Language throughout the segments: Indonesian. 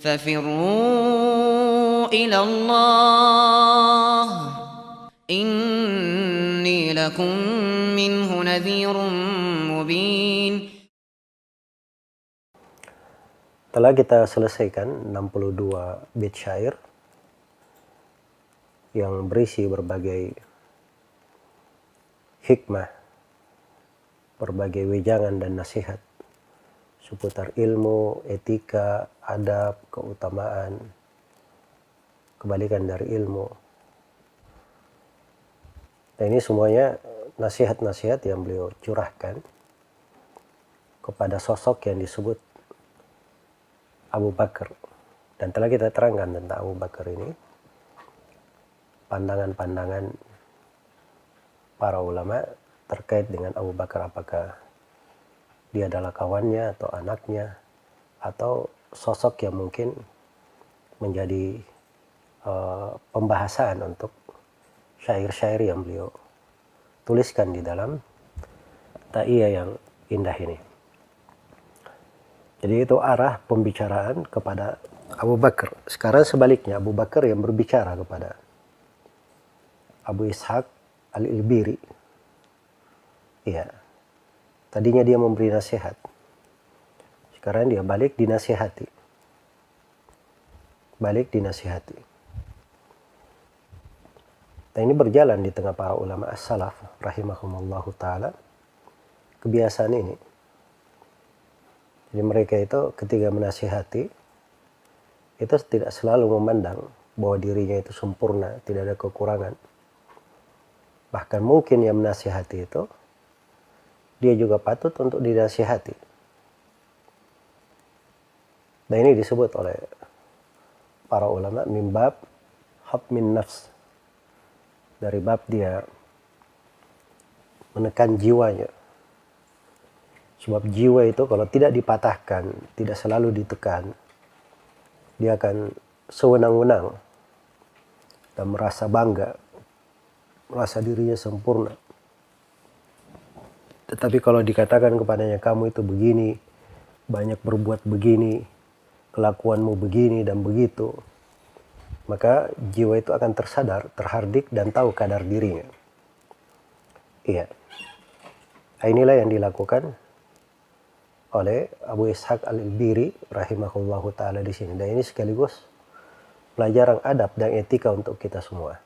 ففروا إلى الله إني لكم منه نذير مبين. Telah kita selesaikan 62 bait syair yang berisi berbagai hikmah, berbagai wejangan dan nasihat seputar ilmu, etika, adab, keutamaan, kebalikan dari ilmu. Dan ini semuanya nasihat-nasihat yang beliau curahkan kepada sosok yang disebut Abu Bakar. Dan telah kita terangkan tentang Abu Bakar ini, pandangan-pandangan para ulama terkait dengan Abu Bakar, apakah dia adalah kawannya atau anaknya atau sosok yang mungkin menjadi pembahasan untuk syair-syair yang beliau tuliskan di dalam Ta'iyah yang indah ini. Jadi itu arah pembicaraan kepada Abu Bakar. Sekarang sebaliknya, Abu Bakar yang berbicara kepada Abu Ishaq Al-Ilbiri. Iya. Tadinya dia memberi nasihat. Sekarang dia balik dinasihati. Balik dinasihati. Dan ini berjalan di tengah para ulama as-salaf rahimahumullahu ta'ala. Kebiasaan ini. Jadi mereka itu ketika menasihati, itu tidak selalu memandang bahwa dirinya itu sempurna, tidak ada kekurangan. Bahkan mungkin yang menasihati itu, dia juga patut untuk dinasihati. Dan ini disebut oleh para ulama min bab hatmin nafs. Dari bab dia menekan jiwanya. Sebab jiwa itu kalau tidak dipatahkan, tidak selalu ditekan, dia akan sewenang-wenang dan merasa bangga, merasa dirinya sempurna. Tetapi kalau dikatakan kepadanya, kamu itu begini, banyak berbuat begini, kelakuanmu begini dan begitu, maka jiwa itu akan tersadar, terhardik dan tahu kadar dirinya. Iya. Inilah yang dilakukan oleh Abu Ishaq Al-Ilbiri rahimahullahu ta'ala di sini. Dan ini sekaligus pelajaran adab dan etika untuk kita semua.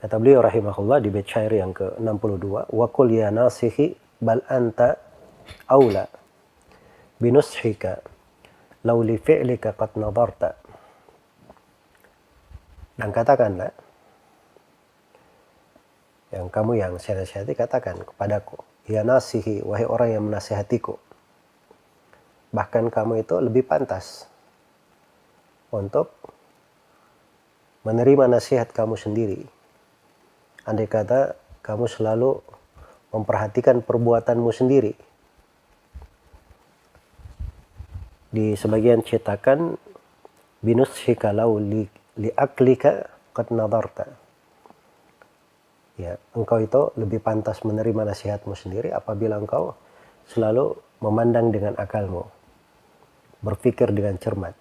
Kata beliau rahimahullah di bait syair yang ke-62, wa qul ya nasihi bal anta aula binushika law li fi'lika qad nadarta. Dan katakanlah, yang kamu yang saya nasihati, katakan kepadaku, ya nasihi, wahai orang yang menasihatiku, bahkan kamu itu lebih pantas untuk menerima nasihat kamu sendiri. Andai kata kamu selalu memperhatikan perbuatanmu sendiri. Di sebagian cetakan, binushika lau li aklika qad nadarta. Ya, engkau itu lebih pantas menerima nasihatmu sendiri apabila engkau selalu memandang dengan akalmu, berpikir dengan cermat.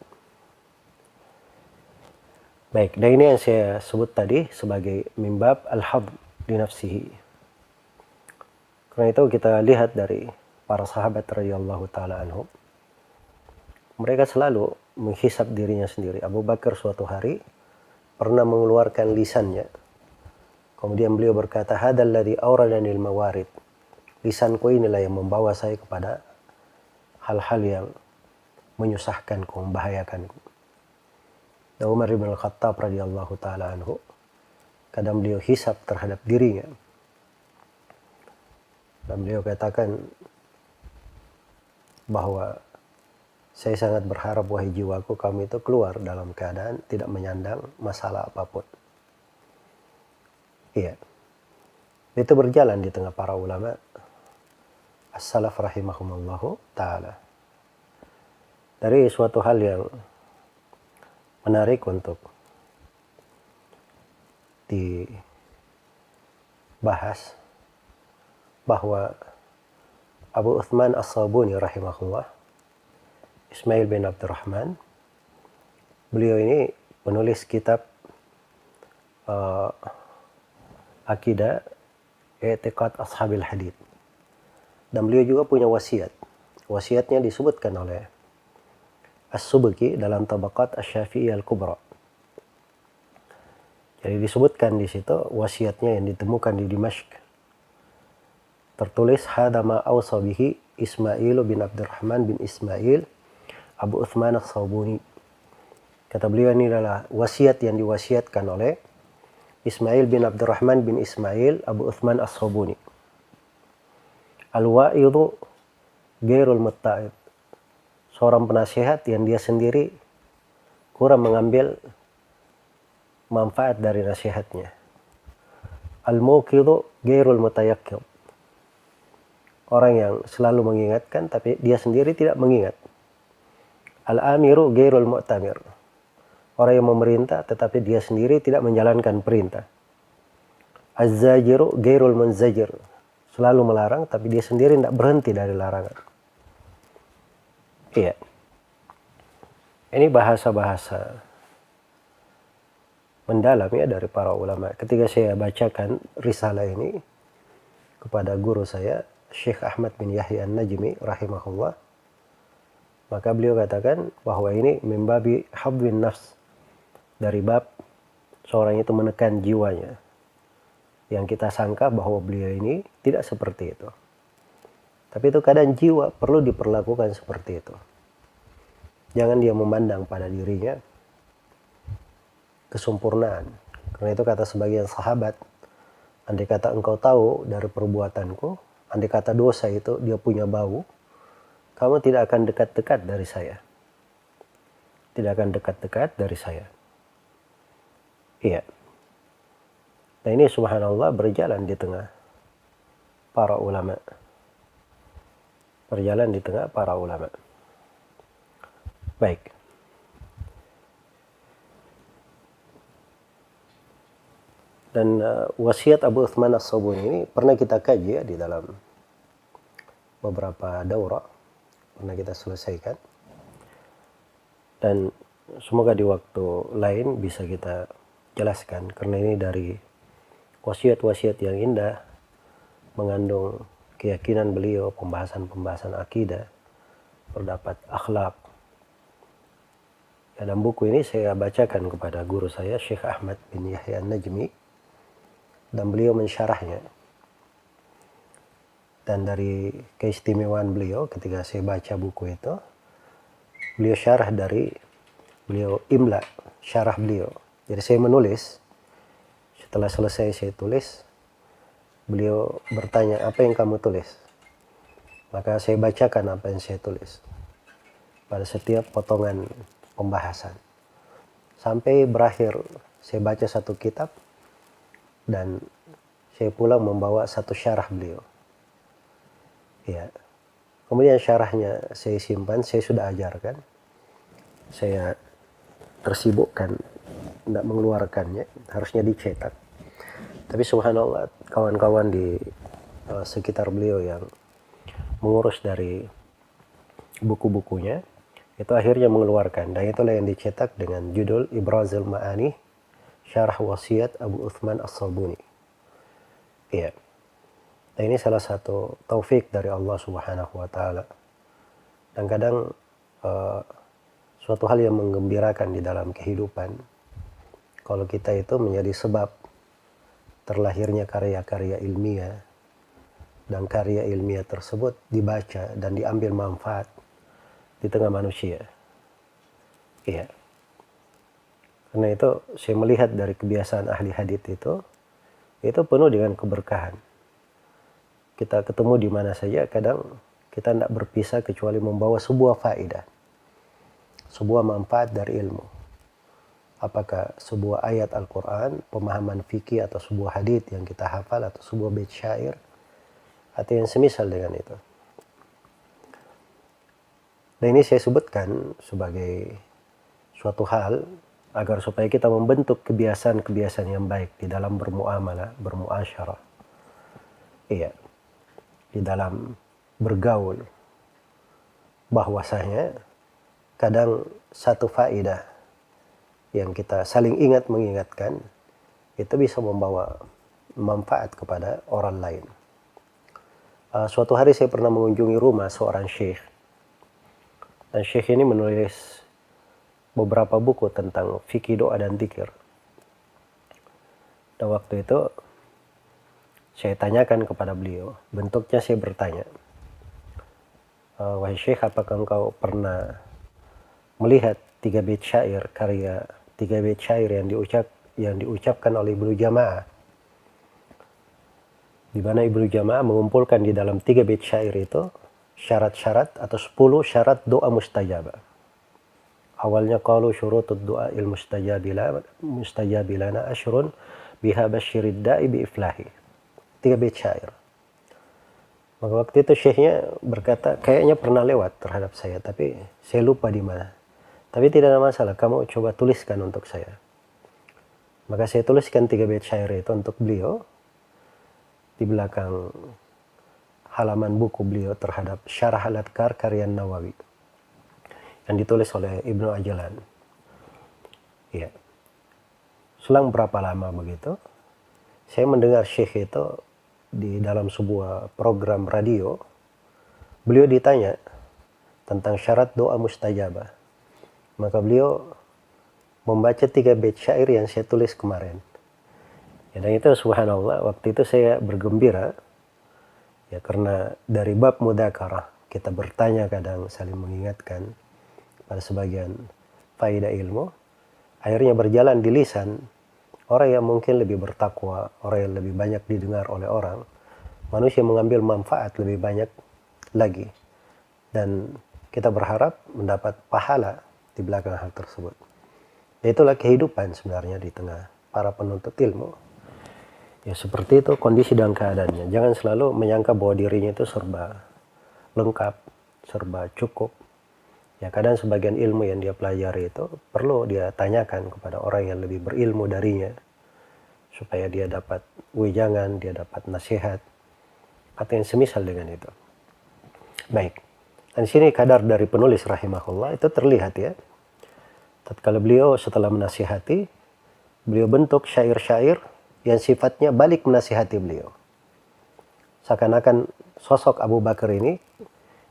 Baik, dan ini yang saya sebut tadi sebagai mimbab al-hadd li nafsihi. Karena itu kita lihat dari para sahabat radhiyallahu taala anhum, mereka selalu menghisap dirinya sendiri. Abu Bakar suatu hari pernah mengeluarkan lisannya. Kemudian beliau berkata, hadzal ladzi awradanil mawarid. Lisanku inilah yang membawa saya kepada hal-hal yang menyusahkanku, membahayakanku. Dan Umar bin Al-Khattab radhiyallahu taala anhu, kadang beliau hisap terhadap dirinya. Dan beliau katakan bahwa saya sangat berharap, wahai jiwaku, kamu itu keluar dalam keadaan tidak menyandang masalah apapun. Iya. Itu berjalan di tengah para ulama as-salaf rahimahumullahu ta'ala. Dari suatu hal yang menarik untuk dibahas, bahwa Abu Uthman As-Sabuni rahimahullah Ismail bin Abdurrahman. Beliau ini penulis kitab Akidah I'tiqad Ashabil Hadith. Dan beliau juga punya wasiat. Wasiatnya disebutkan oleh As-Subki dalam Tabaqat Asy-Syafi'i Al-Kubra. Jadi disebutkan di situ wasiatnya yang ditemukan di Dimashq. Tertulis hadza ma awsa bihi Ismail bin Abdurrahman bin Ismail Abu Uthman As-Sabuni. Kata beliau, ini adalah wasiat yang diwasiatkan oleh Ismail bin Abdurrahman bin Ismail Abu Uthman As-Sabuni. Al-wa'idhu ghairul mutta'id. Seorang penasihat yang dia sendiri kurang mengambil manfaat dari nasihatnya. Al-muqidhu ghairul mutayakkid. Orang yang selalu mengingatkan tapi dia sendiri tidak mengingat. Al-amiru ghairul mu'tamir. Orang yang memerintah tetapi dia sendiri tidak menjalankan perintah. Az-zajiru ghairul munzajir. Selalu melarang tapi dia sendiri tidak berhenti dari larangan. Iya. Ini bahasa-bahasa mendalam ya dari para ulama. Ketika saya bacakan risalah ini kepada guru saya, Syekh Ahmad bin Yahya An-Najmi rahimahullah, maka beliau katakan bahwa ini mimbabi habwin nafs, dari bab seorang itu menekan jiwanya, yang kita sangka bahwa beliau ini tidak seperti itu. Tapi itu kadang jiwa perlu diperlakukan seperti itu. Jangan dia memandang pada dirinya kesempurnaan. Karena itu kata sebagian sahabat, andai kata engkau tahu dari perbuatanku, andai kata dosa itu dia punya bau, kamu tidak akan dekat-dekat dari saya. Tidak akan dekat-dekat dari saya. Iya. Nah ini subhanallah berjalan di tengah para ulama. Berjalan di tengah para ulama. Baik. Dan wasiat Abu Uthman As-Sabuni ini pernah kita kaji ya di dalam beberapa daurah. Pernah kita selesaikan. Dan semoga di waktu lain bisa kita jelaskan. Karena ini dari wasiat-wasiat yang indah, mengandung keyakinan beliau, pembahasan-pembahasan akidah, pendapat akhlak. Ya, dalam buku ini saya bacakan kepada guru saya, Syekh Ahmad bin Yahya An-Najmi, dan beliau mensyarahnya. Dan dari keistimewaan beliau ketika saya baca buku itu, beliau syarah dari, beliau imla, syarah beliau. Jadi saya menulis, setelah selesai saya tulis, beliau bertanya, apa yang kamu tulis? Maka saya bacakan apa yang saya tulis pada setiap potongan pembahasan. Sampai berakhir saya baca satu kitab dan saya pulang membawa satu syarah beliau. Ya. Kemudian syarahnya saya simpan, saya sudah ajarkan. Saya tersibukkan tidak mengeluarkannya, harusnya dicetak. Tapi subhanallah, kawan-kawan di sekitar beliau yang mengurus dari buku-bukunya, itu akhirnya mengeluarkan. Dan itulah yang dicetak dengan judul Ibrazul Ma'ani, Syarah Wasiat Abu Uthman As-Sabuni. Iya. Dan ini salah satu taufik dari Allah Subhanahu wa Ta'ala. Dan kadang suatu hal yang menggembirakan di dalam kehidupan, kalau kita itu menjadi sebab terlahirnya karya-karya ilmiah, dan karya ilmiah tersebut dibaca dan diambil manfaat di tengah manusia. Iya. Karena itu saya melihat dari kebiasaan ahli hadits itu penuh dengan keberkahan. Kita ketemu di mana saja, kadang kita tidak berpisah kecuali membawa sebuah faedah, sebuah manfaat dari ilmu. Apakah sebuah ayat Al-Quran, pemahaman fikih, atau sebuah hadits yang kita hafal, atau sebuah bait syair, atau yang semisal dengan itu. Dan ini saya sebutkan sebagai suatu hal agar supaya kita membentuk kebiasaan-kebiasaan yang baik di dalam bermuamalah, bermuasyarah. Iya. Di dalam bergaul. Bahwasanya kadang satu faedah yang kita saling ingat mengingatkan itu bisa membawa manfaat kepada orang lain. Suatu hari saya pernah mengunjungi rumah seorang syekh, dan syekh ini menulis beberapa buku tentang fikih doa dan zikir. Dan waktu itu saya tanyakan kepada beliau, bentuknya saya bertanya, wahai syekh, apakah engkau pernah melihat 3 bait syair, karya 3 bait syair yang diucapkan oleh Ibnu Jama'ah, di mana Ibnu Jama'ah mengumpulkan di dalam 3 bait syair itu syarat-syarat atau 10 syarat doa mustajabah. Awalnya qalu syurutud du'a il mustajabilana asyrun biha basyirid da'i bi iflahi. 3 bait syair. Maka waktu itu syekhnya berkata, kayaknya pernah lewat terhadap saya, tapi saya lupa di mana. Tapi tidak ada masalah, kamu coba tuliskan untuk saya. Maka saya tuliskan 3 bait syair itu untuk beliau di belakang halaman buku beliau terhadap Syarah Al-Adhkar karya Nawawi yang ditulis oleh Ibnu Ajlan. Ya. Selang berapa lama begitu, saya mendengar syekh itu di dalam sebuah program radio. Beliau ditanya tentang syarat doa mustajabah. Maka beliau membaca 3 bait syair yang saya tulis kemarin. Ya, dan itu subhanallah, waktu itu saya bergembira. Ya, karena dari bab mudzakarah, kita bertanya kadang saling mengingatkan pada sebagian faedah ilmu. Akhirnya berjalan di lisan orang yang mungkin lebih bertakwa, orang yang lebih banyak didengar oleh orang. Manusia mengambil manfaat lebih banyak lagi. Dan kita berharap mendapat pahala di belakang hal tersebut. Itulah kehidupan sebenarnya di tengah para penuntut ilmu. Ya seperti itu kondisi dan keadaannya. Jangan selalu menyangka bahwa dirinya itu serba lengkap, serba cukup. Ya kadang sebagian ilmu yang dia pelajari itu perlu dia tanyakan kepada orang yang lebih berilmu darinya, supaya dia dapat wejangan, dia dapat nasihat, atau yang semisal dengan itu. Baik, dan sini kadar dari penulis rahimahullah itu terlihat ya. Tatkala beliau setelah menasihati, beliau bentuk syair-syair yang sifatnya balik menasihati beliau. Seakan-akan sosok Abu Bakar ini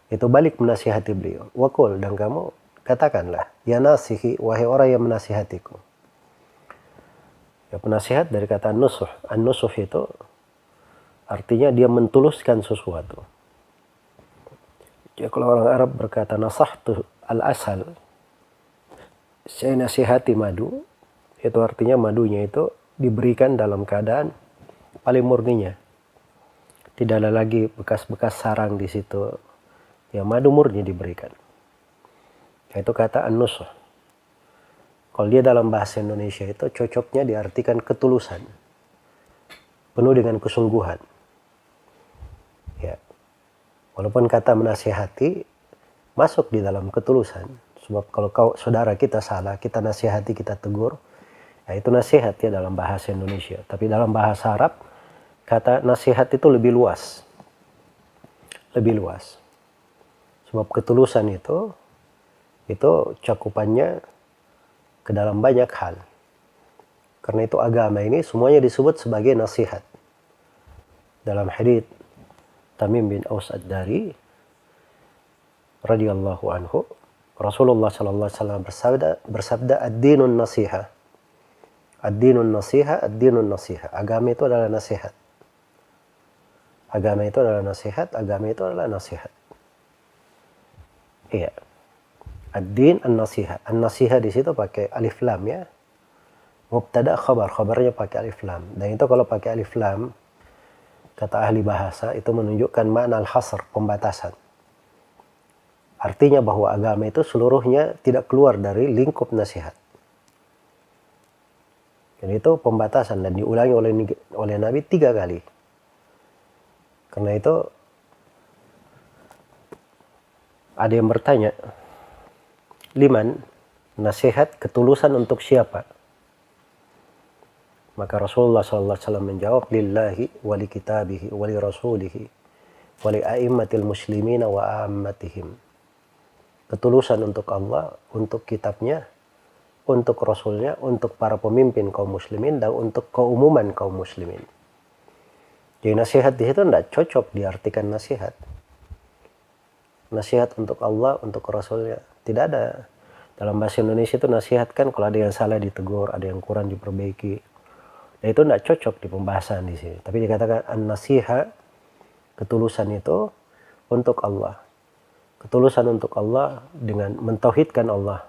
itu balik menasihati beliau. Waqul, dan kamu katakanlah, ya nasihi, wahai orang yang menasihatiku. Ya, penasihat dari kata nusuh. An-nusuh itu artinya dia mentuluskan sesuatu. Ya, kalau orang Arab berkata nasahtu al-asal, saya nasihati madu, itu artinya madunya itu diberikan dalam keadaan paling murninya. Tidak ada lagi bekas-bekas sarang di situ. Ya, madu murni diberikan. Itu kata an-nusuh. Kalau dia dalam bahasa Indonesia itu cocoknya diartikan ketulusan. Penuh dengan kesungguhan. Ya. Walaupun kata menasihati masuk di dalam ketulusan. Sebab kalau saudara kita salah, kita nasihati, kita tegur, ya itu nasihat ya dalam bahasa Indonesia. Tapi dalam bahasa Arab, kata nasihat itu lebih luas. Lebih luas. Sebab ketulusan itu cakupannya ke dalam banyak hal. Karena itu agama ini semuanya disebut sebagai nasihat. Dalam hadits Tamim bin Aus Ad-Dari radhiyallahu anhu, Rasulullah sallallahu alaihi wasallam bersabda ad-dinun nasiha. Ad-dinun nasiha, ad-dinun nasiha. Agama itu adalah nasihat. Agama itu adalah nasihat, agama itu adalah nasihat. Iya. Ad-din an-nasiha. An-nasiha di situ pakai alif lam ya. Mubtada khabar, khabarnya pakai alif lam. Dan itu kalau pakai alif lam, kata ahli bahasa itu menunjukkan makna al-hasr, pembatasan. Artinya bahwa agama itu seluruhnya tidak keluar dari lingkup nasihat. Dan itu pembatasan dan diulangi oleh Nabi 3 kali. Karena itu ada yang bertanya, liman, nasihat ketulusan untuk siapa? Maka Rasulullah SAW menjawab, lillahi wa li kitabihi wa li rasulihi wa li a'immatil muslimina wa ammatihim. ketulusan untuk Allah, untuk kitabnya, untuk Rasulnya, untuk para pemimpin kaum muslimin, dan untuk keumuman kaum muslimin. Jadi nasihat di situ tidak cocok diartikan nasihat. Nasihat untuk Allah, untuk Rasulnya. Tidak ada. Dalam bahasa Indonesia itu nasihat kan kalau ada yang salah ditegur, ada yang kurang diperbaiki. Dan itu tidak cocok di pembahasan di sini. Tapi dikatakan an-nasihat, ketulusan itu untuk Allah. Ketulusan untuk Allah dengan mentauhidkan Allah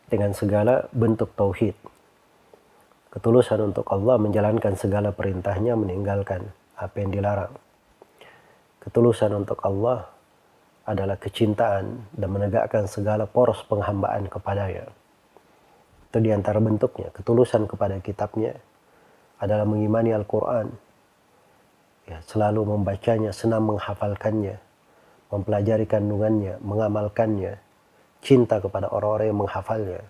dengan segala bentuk tauhid. Ketulusan untuk Allah menjalankan segala perintahnya, meninggalkan apa yang dilarang. Ketulusan untuk Allah adalah kecintaan dan menegakkan segala poros penghambaan kepadanya. Itu diantara bentuknya. Ketulusan kepada kitabnya adalah mengimani Al-Quran. Ya, selalu membacanya, senang menghafalkannya, mempelajari kandungannya, mengamalkannya, cinta kepada orang-orang yang menghafalnya.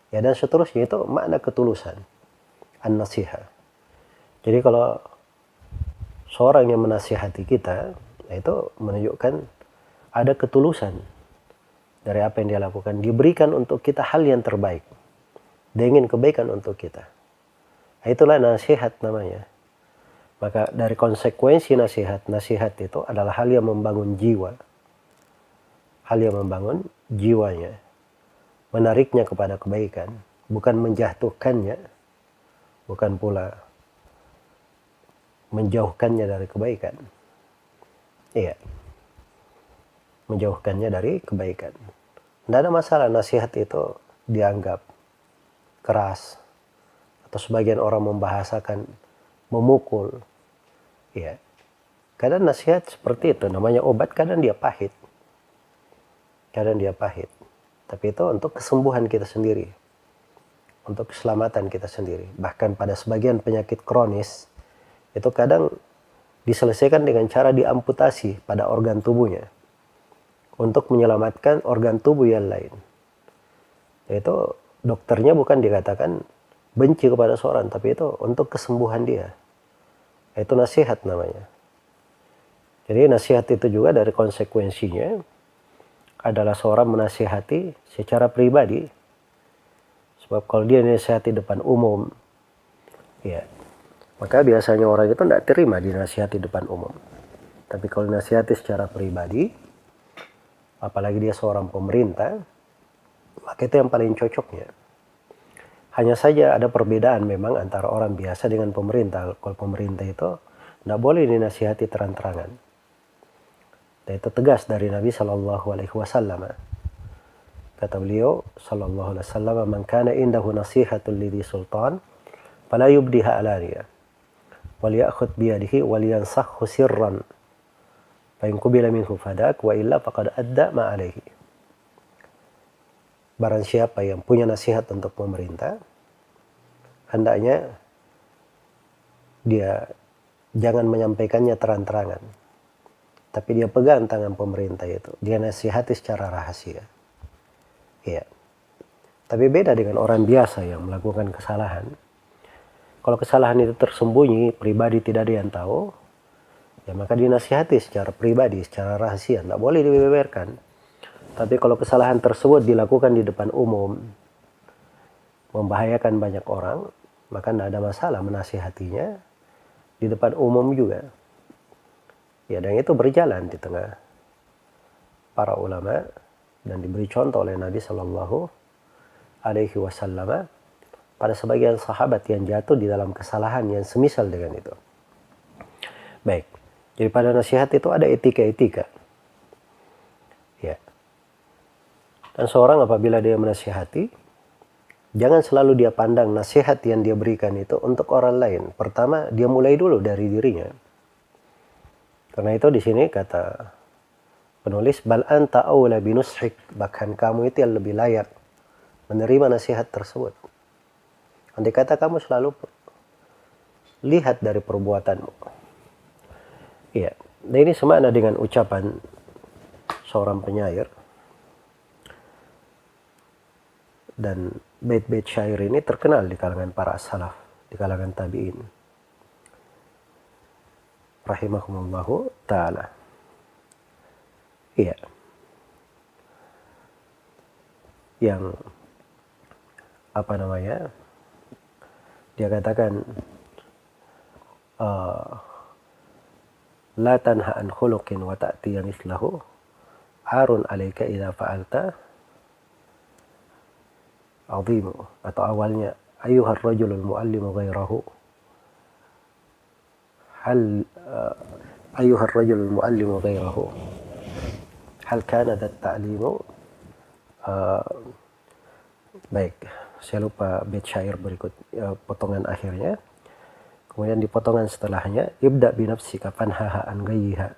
Ya, dan seterusnya itu makna ketulusan. An-nasiha. Jadi kalau seorang yang menasihati kita, itu menunjukkan ada ketulusan dari apa yang dia lakukan. Diberikan untuk kita hal yang terbaik. Dia ingin kebaikan untuk kita. Itulah nasihat namanya. Maka dari konsekuensi nasihat itu adalah hal yang membangun jiwa. Hal yang membangun jiwanya. Menariknya kepada kebaikan, bukan menjatuhkannya, bukan pula menjauhkannya dari kebaikan. Iya, menjauhkannya dari kebaikan. Tidak ada masalah nasihat itu dianggap keras, atau sebagian orang membahasakan memukul. Ya, kadang nasihat seperti itu, namanya obat, kadang dia pahit. Kadang dia pahit. Tapi itu untuk kesembuhan kita sendiri. Untuk keselamatan kita sendiri. Bahkan pada sebagian penyakit kronis, itu kadang diselesaikan dengan cara diamputasi pada organ tubuhnya. Untuk menyelamatkan organ tubuh yang lain. Itu dokternya bukan dikatakan benci kepada seorang, tapi itu untuk kesembuhan dia. Itu nasihat namanya. Jadi nasihat itu juga dari konsekuensinya adalah seorang menasihati secara pribadi. Sebab kalau dia nasihati depan umum, ya, maka biasanya orang itu tidak terima dinasihati depan umum. Tapi kalau nasihati secara pribadi, apalagi dia seorang pemerintah, maka itu yang paling cocoknya. Hanya saja ada perbedaan memang antara orang biasa dengan pemerintah. Kalau pemerintah itu tidak boleh dinasihati terang-terangan. Dan itu tegas dari Nabi Shallallahu Alaihi Wasallam. Kata beliau Shallallahu Alaihi Wasallam, "Man kana indahu nasihatul lidhi sultan, fala yubdiha alaniya, wal ya'khud biyadihi wal yansakhu sirran, fa in qubila minhu fadak, wa illa faqad adda ma alaihi." Barang siapa yang punya nasihat untuk pemerintah, hendaknya dia jangan menyampaikannya terang-terangan. Tapi dia pegang tangan pemerintah itu. Dia nasihati secara rahasia. Iya. Tapi beda dengan orang biasa yang melakukan kesalahan. Kalau kesalahan itu tersembunyi, pribadi tidak ada yang tahu, ya maka dinasihati secara pribadi, secara rahasia. Tidak boleh dibeberkan. Tapi kalau kesalahan tersebut dilakukan di depan umum, membahayakan banyak orang, maka tidak ada masalah menasihatinya di depan umum juga. Ya, dan itu berjalan di tengah para ulama dan diberi contoh oleh Nabi Shallallahu Alaihi Wasallam pada sebagian sahabat yang jatuh di dalam kesalahan yang semisal dengan itu. Baik, jadi pada nasihat itu ada etika-etika. Ya, dan seorang apabila dia menasihati, jangan selalu dia pandang nasihat yang dia berikan itu untuk orang lain. Pertama, dia mulai dulu dari dirinya. Karena itu di sini kata penulis, bal anta aula binushik, bahkan kamu itu yang lebih layak menerima nasihat tersebut. Andai kata kamu selalu lihat dari perbuatanmu. Iya, dan ini semakna dengan ucapan seorang penyair. Dan bait-bait syair ini terkenal di kalangan para salaf, di kalangan tabi'in rahimahumullahu ta'ala. Iya. yang dia katakan la tanha an khuluqin wa ta'ti mislahu arun alaika idza fa'alta azimu, atau awalnya ayyuhar rajulul muallimu ghairahu hal ayyuhar rajulul muallimu ghairahu hal kana dhat ta'limu. Baik, saya lupa bait syair berikut, potongan akhirnya. Kemudian di potongan setelahnya, ibda binafsika fanhaha an ghayyiha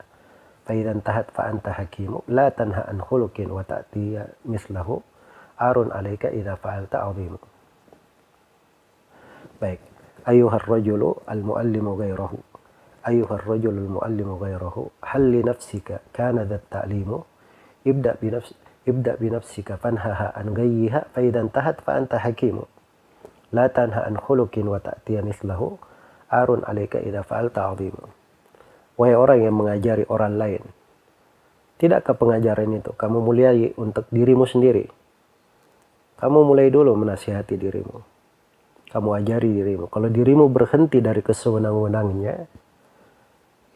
fa idzan tahat fa anta hakimu la tanha an khuluqin wa ta'ti mislahu arun alaika idza fa'alta azimu. Baik, ayyuhar rajulu al muallimu ghayrahu ayyuhar rajulul muallimu ghayrahu hal li nafsika kana dhat ta'limu ibda binafsika fanhaha an ghayyiha fa idzan tahat fa anta hakimu la tanha an khuluqin wa ta'ti mislahu arun alaika idza fa'alta azimu. Wahai orang yang mengajari orang lain, tidakkah pengajaran itu kamu muliai untuk dirimu sendiri? Kamu mulai dulu menasihati dirimu, kamu ajari dirimu. Kalau dirimu berhenti dari kesewenang-wenangnya,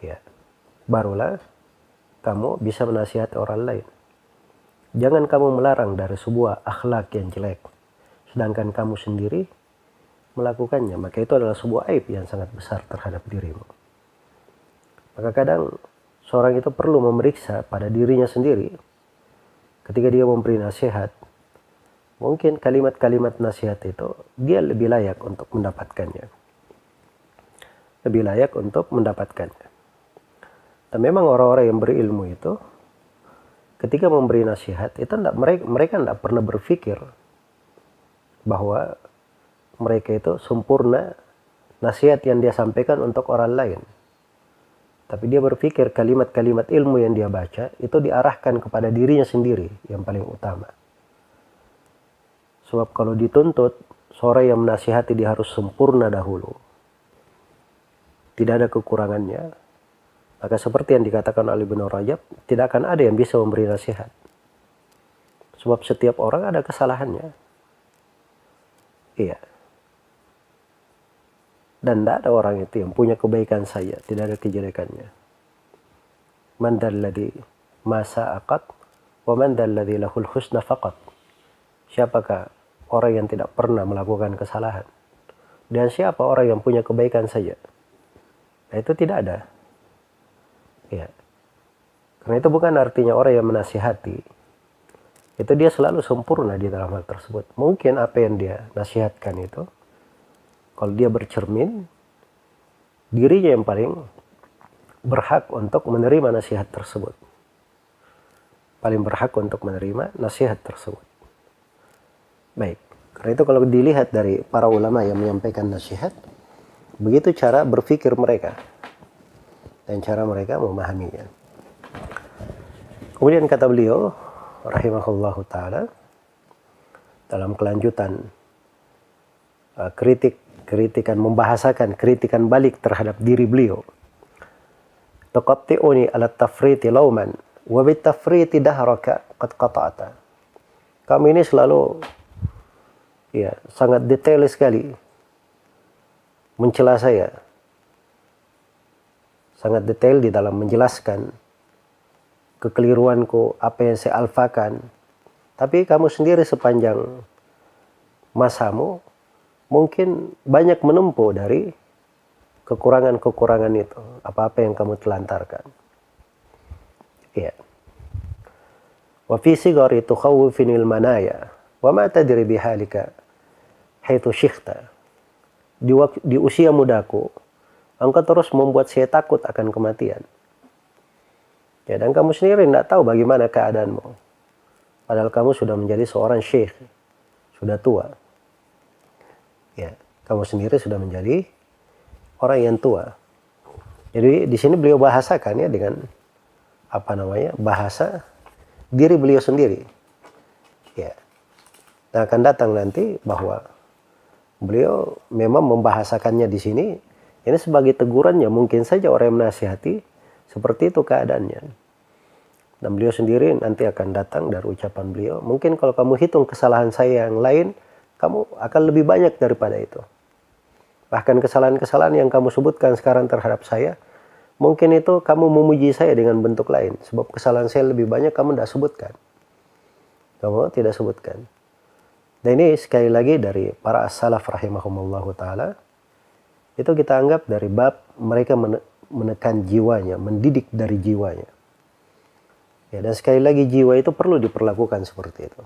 ya, barulah kamu bisa menasihati orang lain. Jangan kamu melarang dari sebuah akhlak yang jelek, sedangkan kamu sendiri melakukannya, maka itu adalah sebuah aib yang sangat besar terhadap dirimu. Maka kadang seorang itu perlu memeriksa pada dirinya sendiri ketika dia memberi nasihat. Mungkin kalimat-kalimat nasihat itu dia lebih layak untuk mendapatkannya. Lebih layak untuk mendapatkannya. Dan memang orang-orang yang berilmu itu ketika memberi nasihat itu mereka tidak pernah berpikir bahwa mereka itu sempurna nasihat yang dia sampaikan untuk orang lain. Tapi dia berpikir kalimat-kalimat ilmu yang dia baca itu diarahkan kepada dirinya sendiri yang paling utama. Sebab kalau dituntut seorang yang menasihati dia harus sempurna dahulu, tidak ada kekurangannya, maka seperti yang dikatakan oleh Ibnu Rajab, tidak akan ada yang bisa memberi nasihat. Sebab setiap orang ada kesalahannya. Iya. Dan tidak ada orang itu yang punya kebaikan saja, tidak ada kejelekannya. Man dalladhi ma sa'aqat wa man dalladhi lahul husna faqat. Siapakah orang yang tidak pernah melakukan kesalahan? Dan siapa orang yang punya kebaikan saja? Nah, itu tidak ada. Ya. Karena itu bukan artinya orang yang menasihati itu dia selalu sempurna di dalam hal tersebut. Mungkin apa yang dia nasihatkan itu, kalau dia bercermin, dirinya yang paling berhak untuk menerima nasihat tersebut. Paling berhak untuk menerima nasihat tersebut. Baik, karena itu kalau dilihat dari para ulama yang menyampaikan nasihat, begitu cara berpikir mereka dan cara mereka memahaminya. Kemudian kata beliau, rahimahullahu ta'ala, dalam kelanjutan kritikan, membahasakan kritikan balik terhadap diri beliau. Tuqatti'uni ala tafriti lauman wa bitafriti dahraka qad qata'ata. Kami ini selalu sangat detail sekali mencela saya. Sangat detail di dalam menjelaskan kekeliruanku, apa yang saya alfakan. Tapi kamu sendiri sepanjang masamu mungkin banyak menempuh dari kekurangan-kekurangan itu, apa-apa yang kamu telantarkan. Iya. Wa fi sigari tukhawwifinil manaya wa ma tadri bihalika haitsu syikhta. Di usia mudaku, engkau terus membuat saya takut akan kematian. Ya, dan kamu sendiri tidak tahu bagaimana keadaanmu. Padahal kamu sudah menjadi seorang syekh, sudah tua. Ya, kamu sendiri sudah menjadi orang yang tua. Jadi di sini beliau bahasakan ya dengan bahasa diri beliau sendiri. Ya. Nah, akan datang nanti bahwa beliau memang membahasakannya di sini ini sebagai tegurannya. Mungkin saja orang yang menasihati seperti itu keadaannya. Dan beliau sendiri nanti akan datang dari ucapan beliau. Mungkin kalau kamu hitung kesalahan saya yang lain, kamu akan lebih banyak daripada itu. Bahkan kesalahan-kesalahan yang kamu sebutkan sekarang terhadap saya, mungkin itu kamu memuji saya dengan bentuk lain. Sebab kesalahan saya lebih banyak kamu tidak sebutkan. Kamu tidak sebutkan. Dan ini sekali lagi dari para as-salaf rahimahumullahu ta'ala. Itu kita anggap dari bab mereka menekan jiwanya, mendidik dari jiwanya. Ya, dan sekali lagi jiwa itu perlu diperlakukan seperti itu.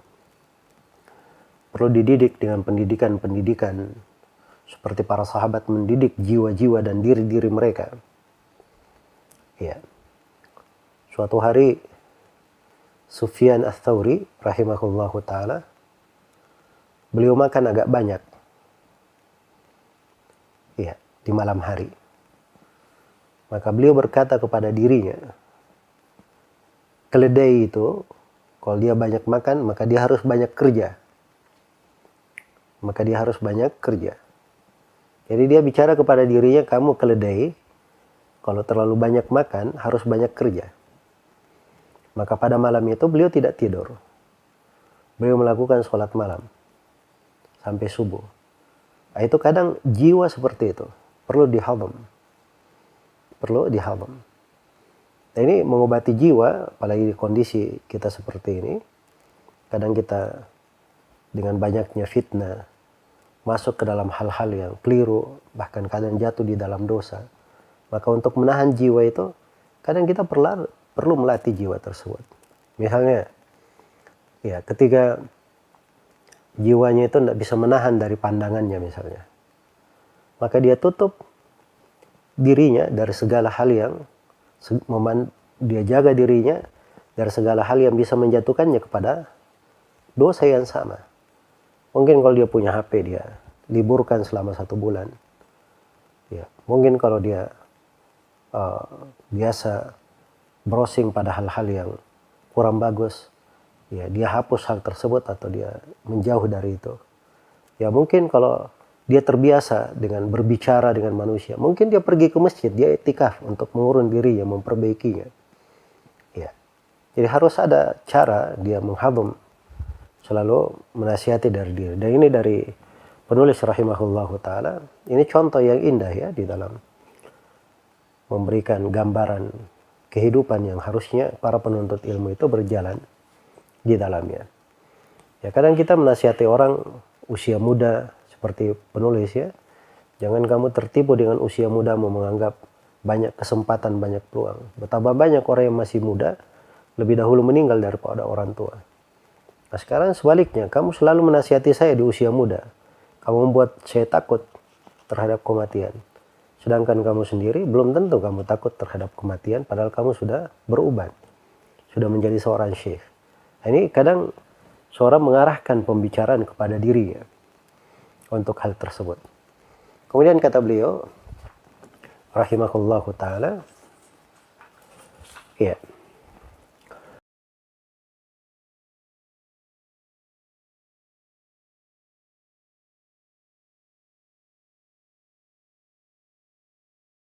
Perlu dididik dengan pendidikan-pendidikan seperti para sahabat mendidik jiwa-jiwa dan diri-diri mereka. Ya. Suatu hari Sufyan Ats-Tsauri rahimahullahu taala beliau makan agak banyak. Ya, di malam hari. Maka beliau berkata kepada dirinya, keledai itu, kalau dia banyak makan, maka dia harus banyak kerja. Maka dia harus banyak kerja. Jadi dia bicara kepada dirinya, kamu keledai, kalau terlalu banyak makan, harus banyak kerja. Maka pada malam itu beliau tidak tidur. Beliau melakukan sholat malam. Sampai subuh. Nah, itu kadang jiwa seperti itu. Perlu dihadam. Perlu dihadam. Nah, ini mengobati jiwa, apalagi di kondisi kita seperti ini. Kadang kita dengan banyaknya fitnah, masuk ke dalam hal-hal yang keliru, bahkan kadang jatuh di dalam dosa. Maka untuk menahan jiwa itu, kadang kita perlu melatih jiwa tersebut. Misalnya, ya ketika jiwanya itu tidak bisa menahan dari pandangannya misalnya. Maka dia tutup dirinya dari segala hal yang dia jaga dirinya dari segala hal yang bisa menjatuhkannya kepada dosa yang sama. Mungkin kalau dia punya HP, dia liburkan selama 1 bulan. Ya, mungkin kalau dia biasa browsing pada hal-hal yang kurang bagus, ya dia hapus hal tersebut atau dia menjauh dari itu. Ya mungkin kalau dia terbiasa dengan berbicara dengan manusia, mungkin dia pergi ke masjid, dia iktikaf untuk mengurung dirinya, memperbaikinya. Ya. Jadi harus ada cara dia menghadam, selalu menasihati dari diri. Dan ini dari penulis rahimahullahu ta'ala, ini contoh yang indah ya di dalam memberikan gambaran kehidupan yang harusnya para penuntut ilmu itu berjalan di dalamnya. Ya kadang kita menasihati orang usia muda, seperti penulis ya, jangan kamu tertipu dengan usia mudamu menganggap banyak kesempatan, banyak peluang. Betapa banyak orang yang masih muda lebih dahulu meninggal daripada orang tua. Nah sekarang sebaliknya, kamu selalu menasihati saya di usia muda. Kamu membuat saya takut terhadap kematian. Sedangkan kamu sendiri belum tentu kamu takut terhadap kematian, padahal kamu sudah beruban, sudah menjadi seorang syekh. Nah, ini kadang seorang mengarahkan pembicaraan kepada dirinya untuk hal tersebut. Kemudian kata beliau rahimahullahu ta'ala, ya,